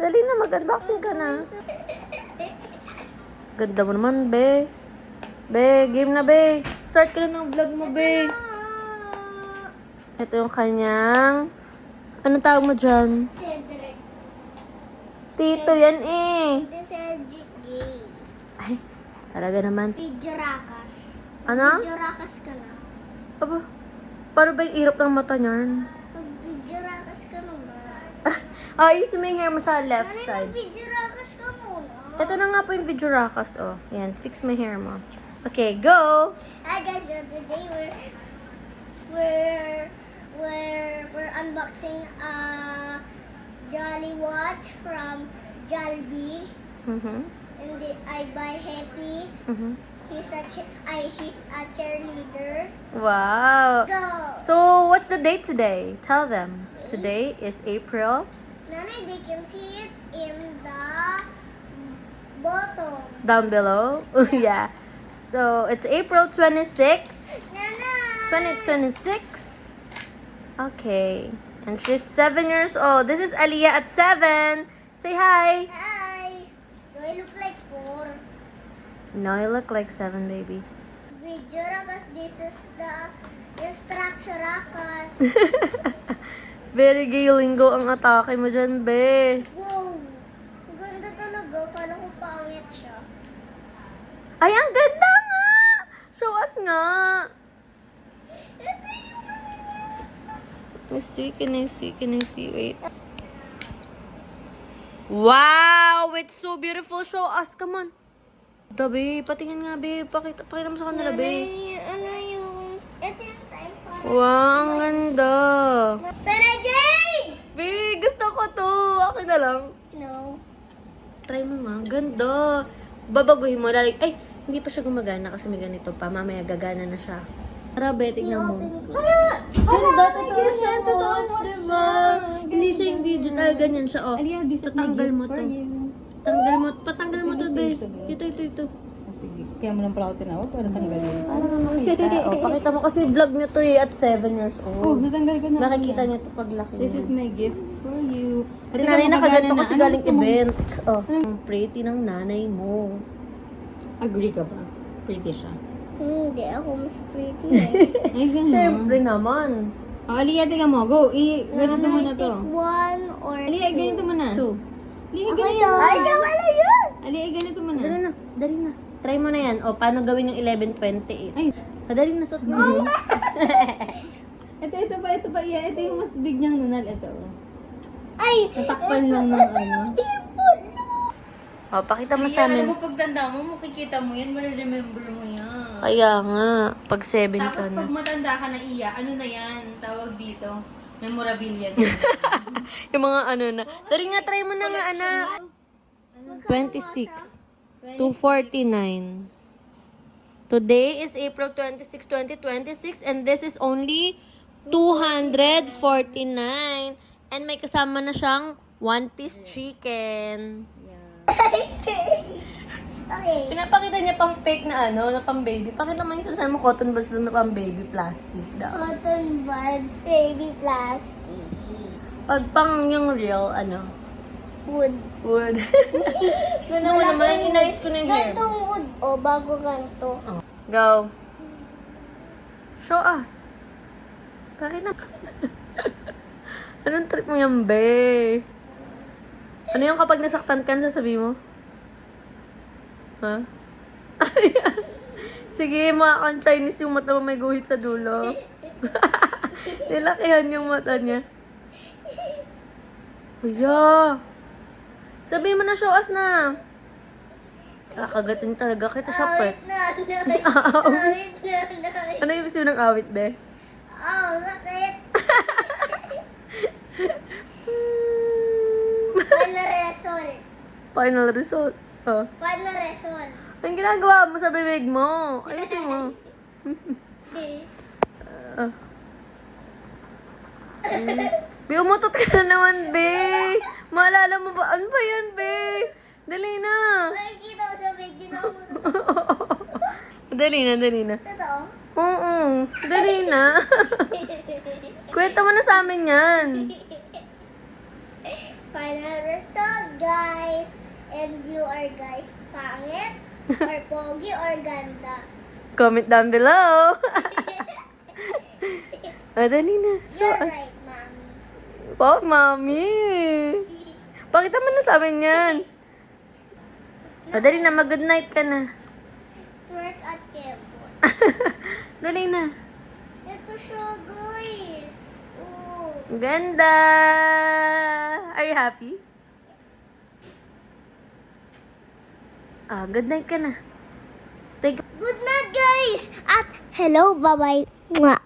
Dali na, mag-unboxing ka na. Ganda mo naman, be. Be, game na, be. Start ka na ng vlog mo, be. Ito yung kanyang... Anong tawag mo dyan? Cedric. Tito, yan eh. The Cedric Gay. Ay, talaga naman. Pidjarakas. Ano? Pidjarakas ka na. Aba, paano ba yung irap ng mata niyan? Pidjarakas ka naman. Ayusin mo yung hair mo sa left Ano side. yung pidjarakas ka muna? Ito na nga po yung video rakas, oh. Yan, fix my hair mo. Okay, go! Hi guys, so today we're unboxing a Jolly watch from Jollibee. Mm-hmm. And I buy Happy. Mm-hmm. She's a cheerleader. Wow! Go! So, what's the date today? Tell them. Today is April. Nanay, they can see it in the bottom. Down below. Yeah. So, it's April 26, Nanay! 2026. Okay. And she's 7 years old. This is Aliyah at 7. Say hi. Hi! Do I look like 4? No, you look like 7, baby. Video rakas, this is the instruction rakas. Very gay lingo ang atake mo dyan, be. Wow! Ang ganda talaga. Kala ko pangit siya. Ay, ang ganda nga! Show us nga! Ito yung ano niya. Can I see? Wait. Wow! It's so beautiful. Show us. Come on. Dabi, patingin nga, be. Pakita mo sa kanila, be. Ano yung... Ito yung time para... Wow, ang ganda. Sarah Jane! Be, gusto ko to. Akin na lang. No. Try mo nga. Ganda. Babaguhin mo. Ay, hindi pa siya gumagana kasi may ganito pa. Mamaya gagana na siya. Tara, be, tignan mo. Ganda, totoo siya. Diba? Hindi siya yung digit. Ay, ganyan siya, oh. Aliyah, this is my Tatanggal gift mo for to. you. Patanggal mo to, be. Ito. Sige. Kaya mo lang pala ako tinawag para tanggalin. Para na makita. Oh, pakita mo kasi vlog niyo to eh at 7 years Oh, old. natanggal ko na. Makikita niyo to paglaki This niya. is my gift for you. Si nanay nakaganto kasi Ano galing gusto mo? event. Oh, ang pretty ng nanay mo. Agree ka ba? Pretty siya. Hindi ako mas pretty eh. Ay, gano'n. Siyempre naman. Oh, Aliyah, tingnan mo. Go. Ganito mo na to. Pick 1 or 2. Aliyah, ganito mo na. 2. Aliyah, Ako ganito yun. mo. Ay, wala yun! Aliyah, ganito mo na. Dali na. Try mo na yan. O, paano gawin yung 11:28? Ay. Madali na suot mo. Ito pa. Iya, ito yung mas big niyang nunal. Ito. Ay! Natakpan lang ng ano. Dimple! O, pakita mo sa amin. Alam mo, pagtanda mo, makikita mo yan, remember mo yan. Kaya nga, pag 7 ka Tapos na. pag matanda ka na iya, ano na yan? Tawag dito. Memorabilia din. Yung mga ano na. Dali nga, try mo na nga, anak. 26. 249. Today is April 26, 2026 and this is only 249. And may kasama na siyang one-piece chicken. Okay. Pinapakita niya pang fake na ano, na pang baby. Pakita mo yung sinasabi mo cotton buds na pang baby plastic daw. Cotton bud, baby plastic. Pag pang yung real, ano, Wood. wood. Ganda mo naman, inayos ko na yung hair. Gantong wood. O, bago ganto. Oh. Go. Show us. Bakit na? Anong trip mo yan, be? Ano yung kapag nasaktan ka, sasabi mo? Ha? Sige, mga kan Chinese yung mata mo may guhit sa dulo. Nilakihan yung mata niya. Kuya! Sabihin mo na, show us na. Kakagatin talaga kita siya, Awit pet. na, awit na. Ano yung ibig ng awit, be? Oh, sakit. Final result. Final result. Oh. Final result. Anong ginagawa mo sa bibig mo? Ayusin mo. Be, umutot ka na naman, be. Maalala mo ba? Ano ba yan, be? Dali na. Makikita ko sa video na ako. Dali na. Totoo? Oo, dali na. Kwento mo na sa amin yan. Final result. guys. And you are guys pangit, or pogi, or ganda. Comment down below. Dali na. Show You're us. right, mommy. Oh, mami. Pakita mo na sa amin yan. Dali na, mag-good night ka na. Twerk at Kevon. Dali na. Ito siya, guys. Oh. Ganda! Are you happy? Good night ka na. Take Good night, guys. At hello, bye-bye. Mwah.